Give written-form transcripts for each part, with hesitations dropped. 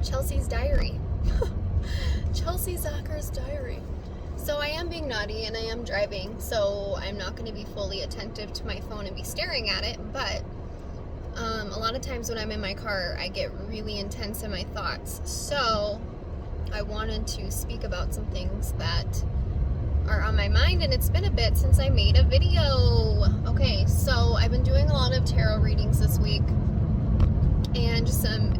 Chelsea's diary. Chelsea Zacker's diary. So I am being naughty and I am driving, so I'm not going to be fully attentive to my phone and be staring at it, but a lot of times when I'm in my car, I get really intense in my thoughts. So I wanted to speak about some things that are on my mind, and it's been a bit since I made a video. Okay, so I've been doing a lot of tarot readings this week and just some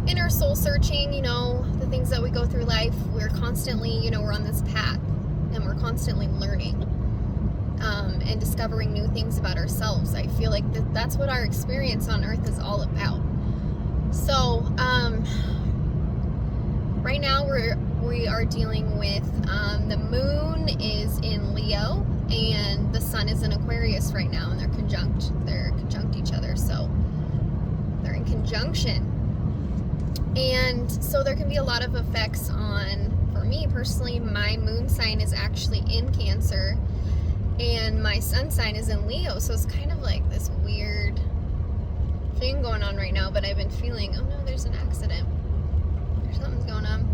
inner soul searching, the things that we go through life. We're constantly, we're on this path and we're constantly learning and discovering new things about ourselves. I feel like that's what our experience on earth is all about. So right now we are dealing with the moon is in Leo and the sun is in Aquarius right now, and they're conjunct each other, so they're in conjunction. And so there can be a lot of effects for me personally, my moon sign is actually in Cancer and my sun sign is in Leo, so it's kind of like this weird thing going on right now. But I've been feeling, oh no, there's an accident, something's going on.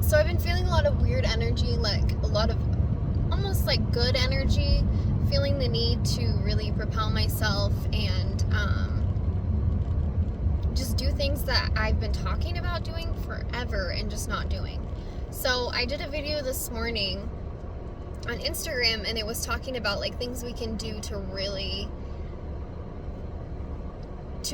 So I've been feeling a lot of weird energy, like a lot of almost like good energy, feeling the need to really propel myself and just do things that I've been talking about doing forever and just not doing. So I did a video this morning on Instagram, and it was talking about like things we can do to really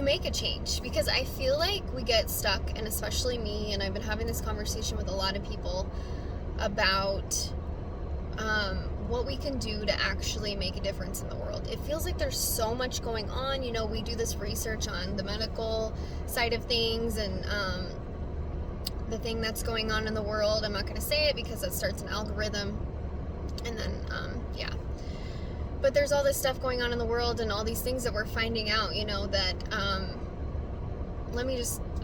make a change, because I feel like we get stuck, and especially me, and I've been having this conversation with a lot of people about what we can do to actually make a difference in the world. It feels like there's so much going on. We do this research on the medical side of things and the thing that's going on in the world. I'm not going to say it because it starts an algorithm, and then but there's all this stuff going on in the world and all these things that we're finding out, that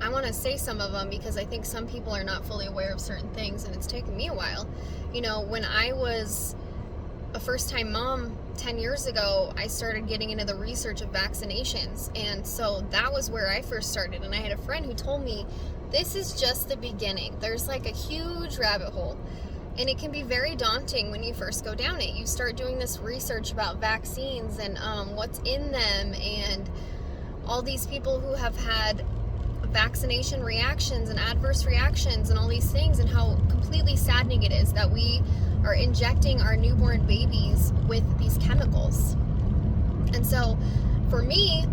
I want to say some of them because I think some people are not fully aware of certain things, and it's taken me a while. When I was a first-time mom 10 years ago, I started getting into the research of vaccinations, and so that was where I first started. And I had a friend who told me, this is just the beginning. There's like a huge rabbit hole, and it can be very daunting when you first go down it. You start doing this research about vaccines and what's in them, and all these people who have had vaccination reactions and adverse reactions and all these things, and how completely saddening it is that we are injecting our newborn babies with these chemicals. And so for me,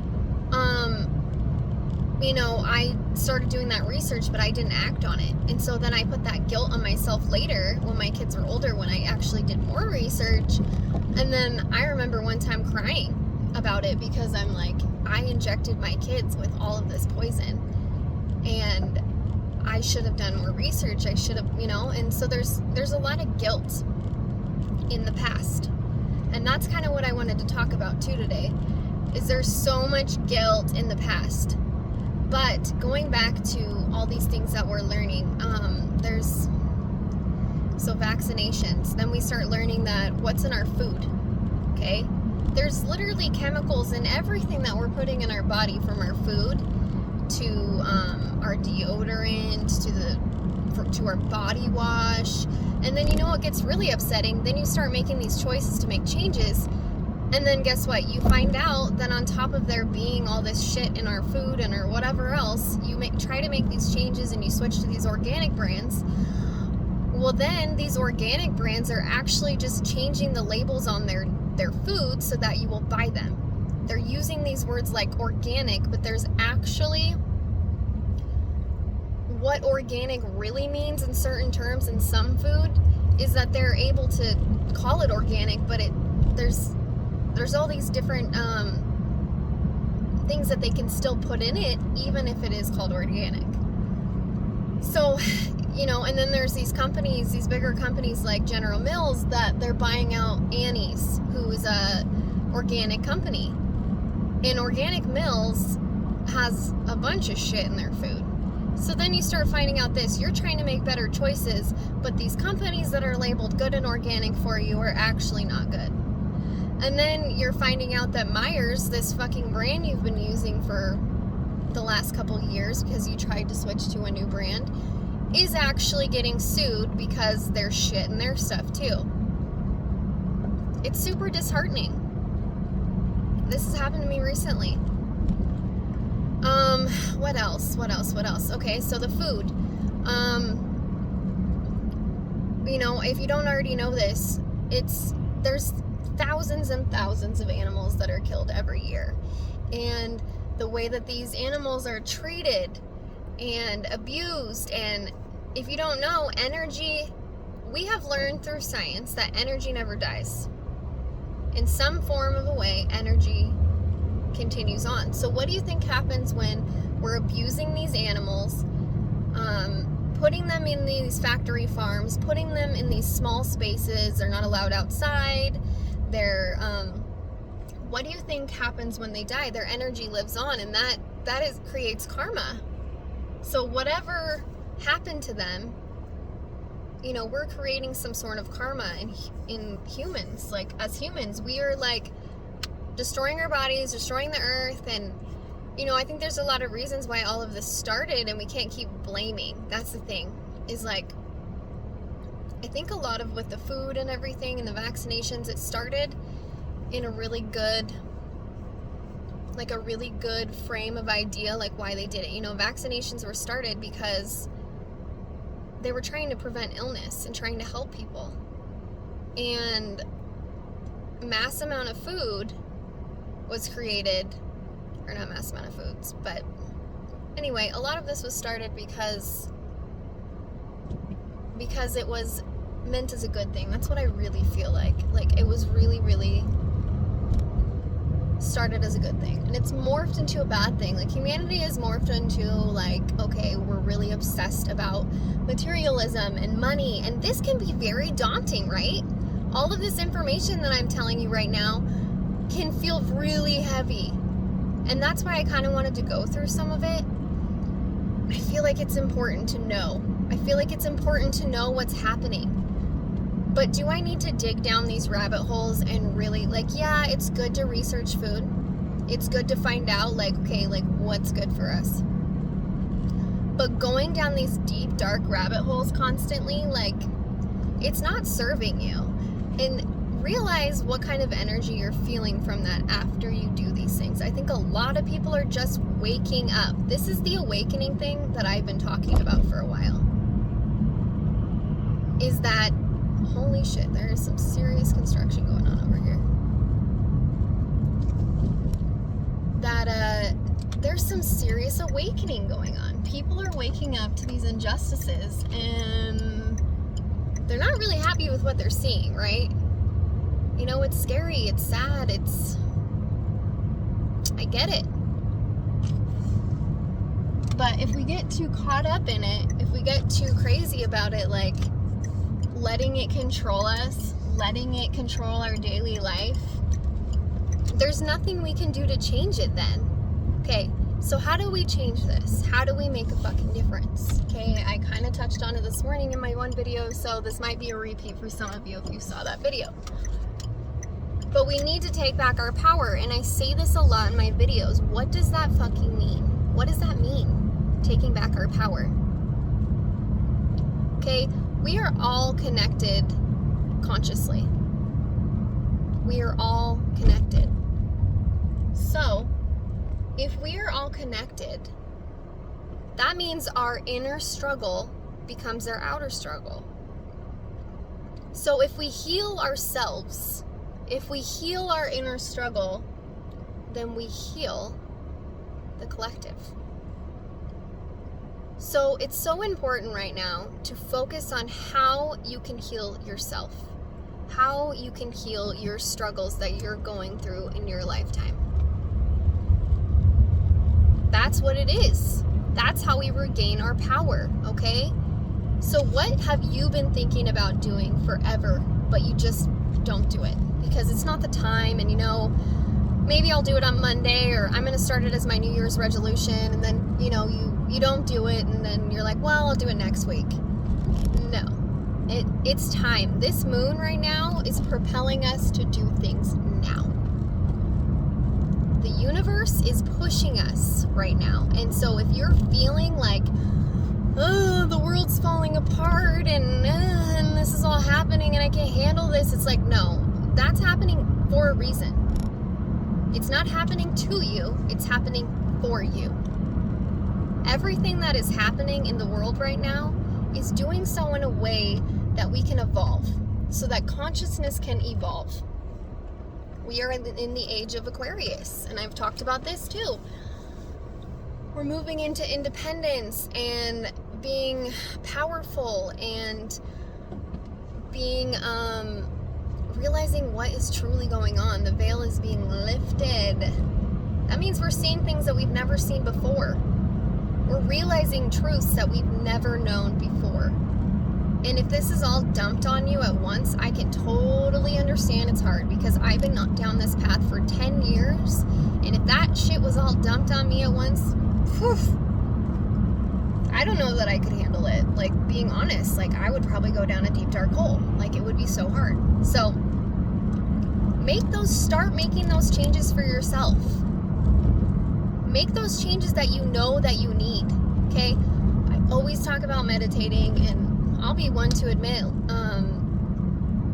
I started doing that research, but I didn't act on it. And so then I put that guilt on myself later when my kids were older, when I actually did more research. And then I remember one time crying about it because I'm like, I injected my kids with all of this poison, and I should have done more research. I should have, and so there's a lot of guilt in the past. And that's kind of what I wanted to talk about too today, is there's so much guilt in the past. But going back to all these things that we're learning, so vaccinations, then we start learning that what's in our food, okay? There's literally chemicals in everything that we're putting in our body, from our food to our deodorant to our body wash. And then what gets really upsetting? Then you start making these choices to make changes, and then guess what? You find out that on top of there being all this shit in our food and or whatever else, you try to make these changes and you switch to these organic brands. Well, then these organic brands are actually just changing the labels on their food so that you will buy them. They're using these words like organic, but there's actually, what organic really means in certain terms in some food is that they're able to call it organic, but there's all these different things that they can still put in it, even if it is called organic. So, and then there's these companies, these bigger companies like General Mills, that they're buying out Annie's, who is a organic company. And Organic Mills has a bunch of shit in their food. So then you start finding out this. You're trying to make better choices, but these companies that are labeled good and organic for you are actually not good. And then you're finding out that Myers, this fucking brand you've been using for the last couple years because you tried to switch to a new brand is actually getting sued because there's shit in their stuff too. It's super disheartening. This has happened to me recently. What else? Okay, so the food. If you don't already know this, there's thousands and thousands of animals that are killed every year. And the way that these animals are treated and abused, and if you don't know, energy, we have learned through science that energy never dies. In some form of a way, energy continues on. So what do you think happens when we're abusing these animals, putting them in these factory farms, putting them in these small spaces, they're not allowed outside, what do you think happens when they die? Their energy lives on, and that creates karma. So whatever happened to them, we're creating some sort of karma in humans. Like, as humans, we are like destroying our bodies, destroying the earth, and I think there's a lot of reasons why all of this started, and we can't keep blaming. That's the thing, is like, I think a lot of with the food and everything and the vaccinations, it started in a really good frame of idea, like why they did it. Vaccinations were started because they were trying to prevent illness and trying to help people. And mass amount of food was created, or not mass amount of foods, but anyway, a lot of this was started because it was meant as a good thing. That's what I really feel like. Like, it was really, really started as a good thing, and it's morphed into a bad thing. Like, humanity has morphed into like, okay, we're really obsessed about materialism and money, and this can be very daunting, right? All of this information that I'm telling you right now can feel really heavy, and that's why I kind of wanted to go through some of it. I feel like it's important to know. I feel like it's important to know what's happening. But do I need to dig down these rabbit holes and really, yeah, it's good to research food. It's good to find out, okay, what's good for us. But going down these deep, dark rabbit holes constantly, it's not serving you. And realize what kind of energy you're feeling from that after you do these things. I think a lot of people are just waking up. This is the awakening thing that I've been talking about for a while. Is that, holy shit, there is some serious construction going on over here. That there's some serious awakening going on. People are waking up to these injustices, and they're not really happy with what they're seeing, right? It's scary, it's sad, I get it. But if we get too caught up in it, if we get too crazy about it, letting it control us, letting it control our daily life, there's nothing we can do to change it then. Okay, so how do we change this? How do we make a fucking difference? Okay, I kind of touched on it this morning in my one video, so this might be a repeat for some of you if you saw that video. But we need to take back our power, and I say this a lot in my videos. What does that fucking mean? What does that mean? Taking back our power. Okay, we are all connected consciously. We are all connected. So, if we are all connected, that means our inner struggle becomes our outer struggle. So if we heal ourselves, if we heal our inner struggle, then we heal the collective. So it's so important right now to focus on how you can heal yourself, how you can heal your struggles that you're going through in your lifetime. That's what it is. That's how we regain our power, okay? So what have you been thinking about doing forever, but you just don't do it? Because it's not the time, and maybe I'll do it on Monday, or I'm going to start it as my New Year's resolution, and then, you don't do it, and then you're like, well, I'll do it next week. No. It's time. This moon right now is propelling us to do things now. The universe universe is pushing us right now. And so if you're feeling like, oh, the world's falling apart and this is all happening and I can't handle this, it's like, no, that's happening for a reason. It's not happening to you, it's happening for you. Everything that is happening in the world right now is doing so in a way that we can evolve, so that consciousness can evolve. We are in the age of Aquarius, and I've talked about this too. We're moving into independence and being powerful and being realizing what is truly going on. The veil is being lifted. That means we're seeing things that we've never seen before. We're realizing truths that we've never known before. And if this is all dumped on you at once, I can totally understand it's hard, because I've been down this path for 10 years. And if that shit was all dumped on me at once, whew, I don't know that I could handle it. Like, being honest, like, I would probably go down a deep dark hole. Like, it would be so hard. So start making those changes for yourself. Make those changes that you know that you need. Okay? I always talk about meditating, and I'll be one to admit,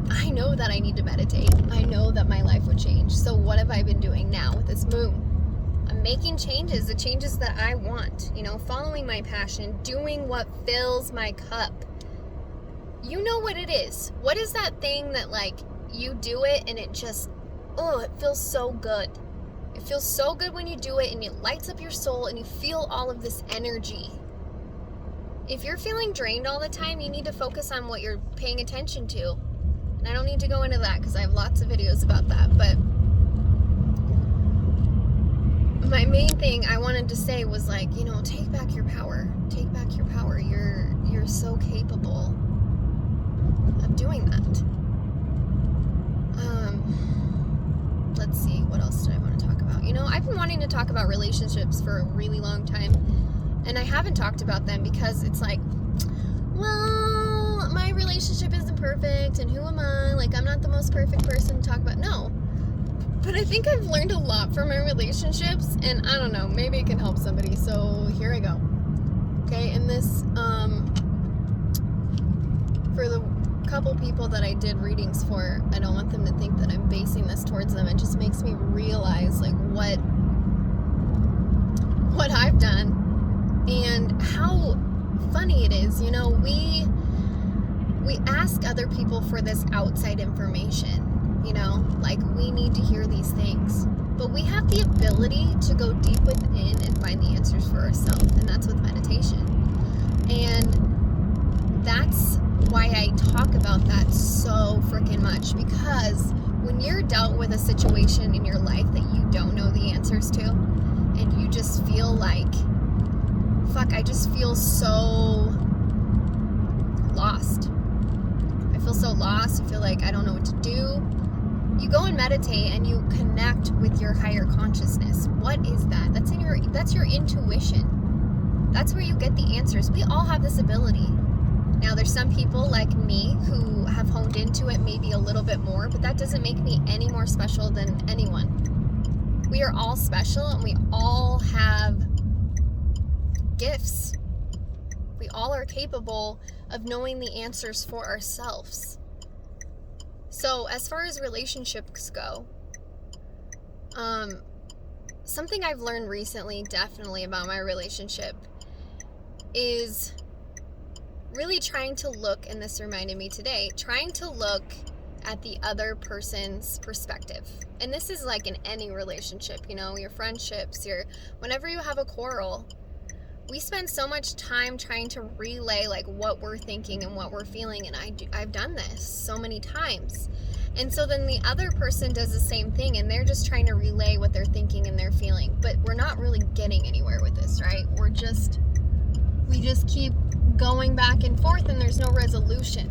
I know that I need to meditate. I know that my life would change. So what have I been doing now with this moon? I'm making changes, the changes that I want, following my passion, doing what fills my cup. You know what it is. What is that thing that, like, you do it and it just, it feels so good. It feels so good when you do it, and it lights up your soul, and you feel all of this energy. If you're feeling drained all the time, you need to focus on what you're paying attention to. And I don't need to go into that because I have lots of videos about that. But my main thing I wanted to say was, like, take back your power. Take back your power. You're so capable of doing that. Let's see, what else did I want to talk about? I've been wanting to talk about relationships for a really long time, and I haven't talked about them because it's like, well, my relationship isn't perfect, and who am I? Like, I'm not the most perfect person to talk about. No. But I think I've learned a lot from my relationships, and I don't know, maybe it can help somebody, so here I go. Okay, and this, for the couple people that I did readings for, I don't want them to think that I'm basing this towards them. It just makes me realize, like, what I've done and how funny it is. We ask other people for this outside information, like, we need to hear these things, but we have the ability to go deep within and find the answers for ourselves, and that's with meditation. And that's why I talk about that so freaking much, because when you're dealt with a situation in your life that you don't know the answers to, and you just feel like, fuck, I just feel so lost. I feel so lost. I feel like I don't know what to do. You go and meditate and you connect with your higher consciousness. What is that? That's your intuition. That's where you get the answers. We all have this ability. Now, there's some people like me who have honed into it maybe a little bit more, but that doesn't make me any more special than anyone. We are all special, and we all have gifts. We all are capable of knowing the answers for ourselves. So, as far as relationships go, something I've learned recently, definitely, about my relationship is really trying to look, and this reminded me today, trying to look at the other person's perspective. And this is like in any relationship, your friendships, whenever you have a quarrel, we spend so much time trying to relay, like, what we're thinking and what we're feeling, and I've done this so many times. And so then the other person does the same thing, and they're just trying to relay what they're thinking and they're feeling. But we're not really getting anywhere with this, right? We just keep going back and forth, and there's no resolution.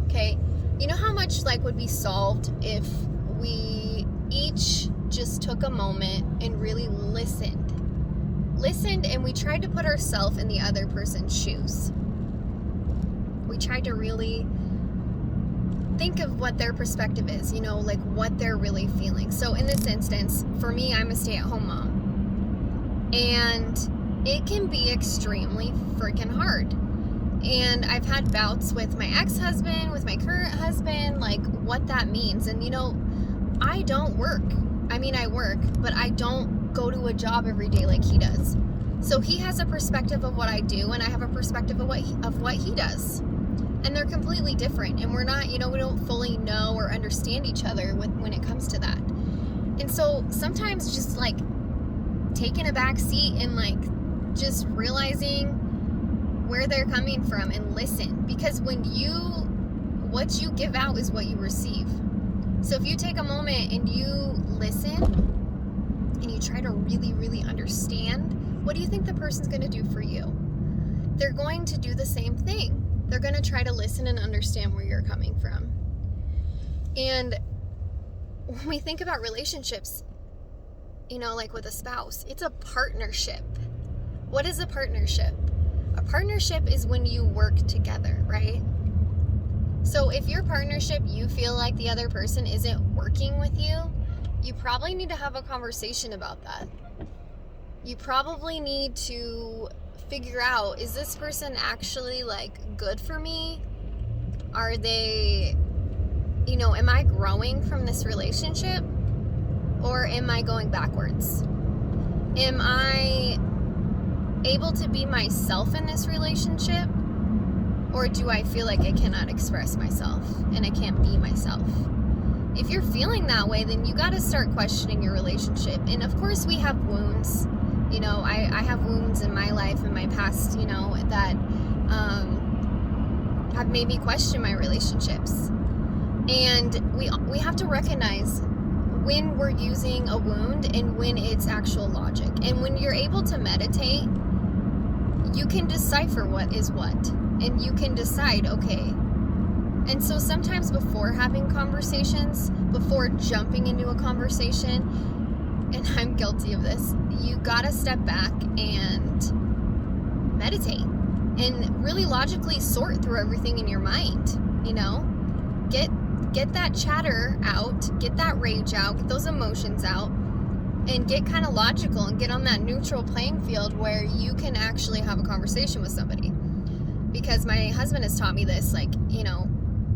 Okay? You know how much, like, would be solved if we each just took a moment and really listened, and we tried to put ourselves in the other person's shoes. We tried to really think of what their perspective is, you know, like what they're really feeling. So in this instance, for me, I'm a stay-at-home mom, and it can be extremely freaking hard. And I've had bouts with my ex-husband, with my current husband, like what that means. And you know, I don't work. I mean, I work, but I don't go to a job every day like he does. So he has a perspective of what I do, and I have a perspective of what he does. And they're completely different. And we're not, you know, we don't fully know or understand each other when it comes to that. And so sometimes just like taking a back seat and like just realizing where they're coming from and listen. Because what you give out is what you receive. So if you take a moment and you listen and you try to really, really understand, what do you think the person's going to do for you? They're going to do the same thing. They're going to try to listen and understand where you're coming from. And when we think about relationships, you know, like with a spouse, it's a partnership. What is a partnership? A partnership is when you work together, right? So if your partnership, you feel like the other person isn't working with you, you probably need to have a conversation about that. You probably need to figure out, is this person actually like good for me? Are they, you know, am I growing from this relationship, or am I going backwards? Am I able to be myself in this relationship, or do I feel like I cannot express myself and I can't be myself? If you're feeling that way, then you got to start questioning your relationship. And of course we have wounds. You know, I have wounds in my life, in my past, you know, that have made me question my relationships. And we have to recognize when we're using a wound and when it's actual logic. And when you're able to meditate, you can decipher what is what. And you can decide, okay. And so sometimes before having conversations, before jumping into a conversation, and I'm guilty of this, you gotta step back and meditate and really logically sort through everything in your mind, you know? Get that chatter out, get that rage out, get those emotions out, and get kind of logical and get on that neutral playing field where you can actually have a conversation with somebody. Because my husband has taught me this, like, you know,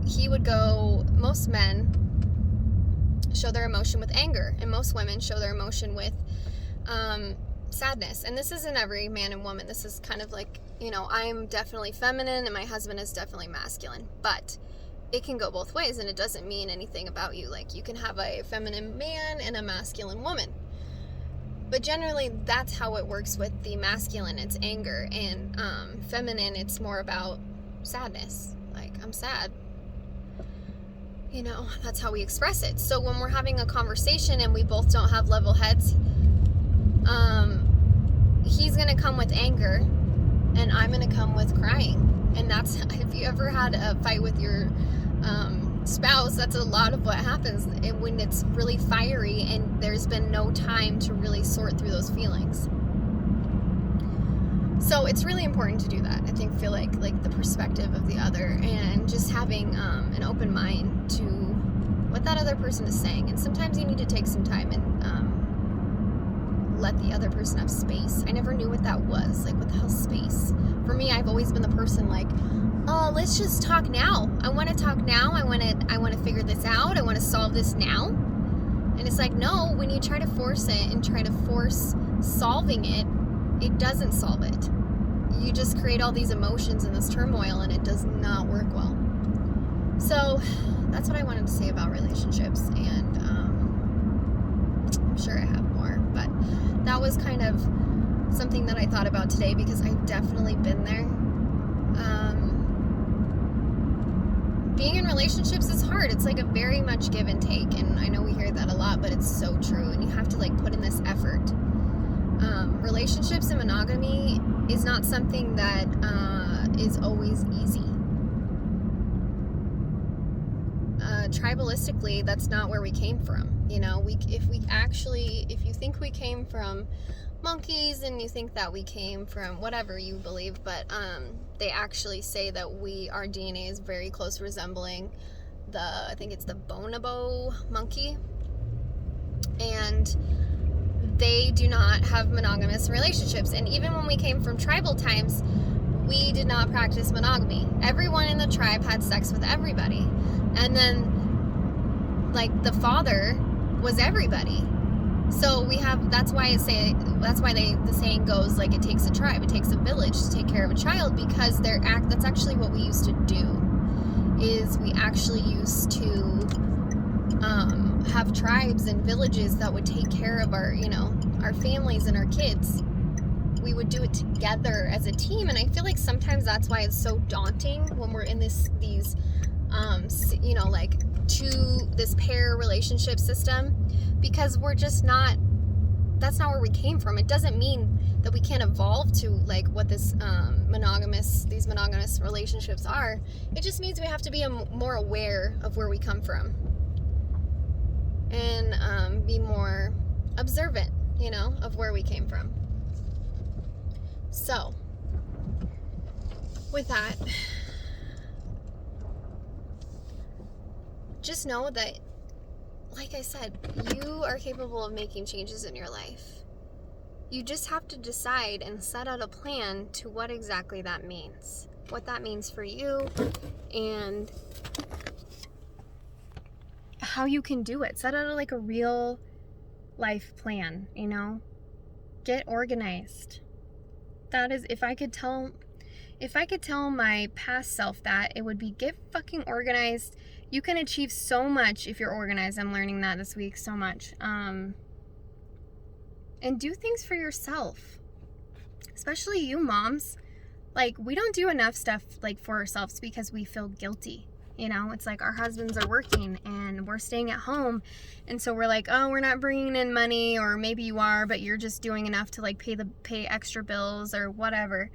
he would go, most men show their emotion with anger, and most women show their emotion with sadness. And this isn't every man and woman. This is kind of like, you know, I'm definitely feminine and my husband is definitely masculine, but it can go both ways, and it doesn't mean anything about you. Like, you can have a feminine man and a masculine woman, but generally that's how it works. With the masculine, it's anger, and feminine, it's more about sadness. Like, I'm sad. You know, that's how we express it. So when we're having a conversation and we both don't have level heads, he's going to come with anger and I'm going to come with crying. And that's, if you ever had a fight with your spouse, that's a lot of what happens when it's really fiery and there's been no time to really sort through those feelings. So it's really important to do that. I think, feel like the perspective of the other, and just having an open mind to what that other person is saying. And sometimes you need to take some time and let the other person have space. I never knew what that was. Like, what the hell's space? For me, I've always been the person like, oh, let's just talk now. I want to talk now. I want to figure this out. I want to solve this now. And it's like, no, when you try to force it and try to force solving it, it doesn't solve it. You just create all these emotions and this turmoil, and it does not work well. So that's what I wanted to say about relationships, and I'm sure I have more, but that was kind of something that I thought about today, because I've definitely been there. Being in relationships is hard. It's like a very much give and take, and I know we hear that a lot, but it's so true, and you have to like put in this effort. Relationships and monogamy is not something that is always easy. Tribalistically, that's not where we came from. You know, if you think we came from monkeys, and you think that we came from whatever you believe, but they actually say that our DNA is very close resembling I think it's the bonobo monkey, and they do not have monogamous relationships. And even when we came from tribal times, we did not practice monogamy. Everyone in the tribe had sex with everybody, and then like the father was everybody. So that's why the saying goes, like, it takes a tribe, it takes a village to take care of a child, because that's actually what we used to do. Is we actually used to have tribes and villages that would take care of our families and our kids. We would do it together as a team, and I feel like sometimes that's why it's so daunting when we're in this pair relationship system, because we're just not. That's not where we came from. It doesn't mean that we can't evolve to like what these monogamous relationships are. It just means we have to be more aware of where we come from, and be more observant, of where we came from. So, with that, just know that, like I said, you are capable of making changes in your life. You just have to decide and set out a plan to what exactly that means. What that means for you, and how you can do it. Set out a real life plan, Get organized. That is, if I could tell my past self that, it would be get fucking organized. You can achieve so much if you're organized. I'm learning that this week so much. And do things for yourself. Especially you moms. We don't do enough stuff for ourselves because we feel guilty. It's like our husbands are working and we're staying at home. And so we're like, oh, we're not bringing in money, or maybe you are, but you're just doing enough to pay extra bills or whatever.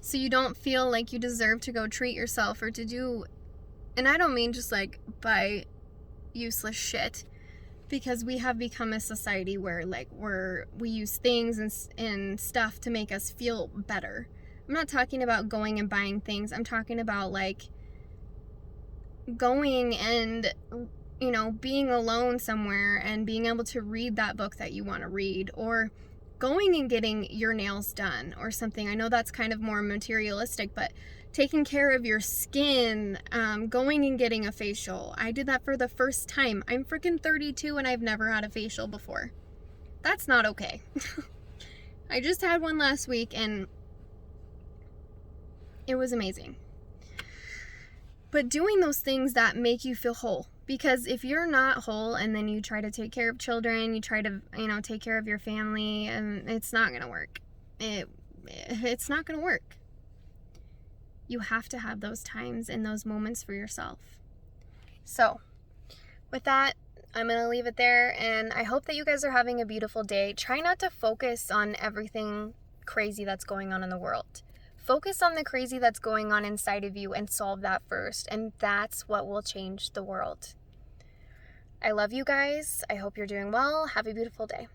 So you don't feel like you deserve to go treat yourself or to do. And I don't mean just buy useless shit, because we have become a society where we use things and stuff to make us feel better. I'm not talking about going and buying things. I'm talking about going and being alone somewhere and being able to read that book that you want to read, or going and getting your nails done or something. I know that's kind of more materialistic, but taking care of your skin, going and getting a facial. I did that for the first time. I'm freaking 32 and I've never had a facial before. That's not okay. I just had one last week and it was amazing. But doing those things that make you feel whole. Because if you're not whole and then you try to take care of children, you try to, take care of your family, and it's not going to work. It's not going to work. You have to have those times and those moments for yourself. So, with that, I'm going to leave it there, and I hope that you guys are having a beautiful day. Try not to focus on everything crazy that's going on in the world. Focus on the crazy that's going on inside of you and solve that first, and that's what will change the world. I love you guys. I hope you're doing well. Have a beautiful day.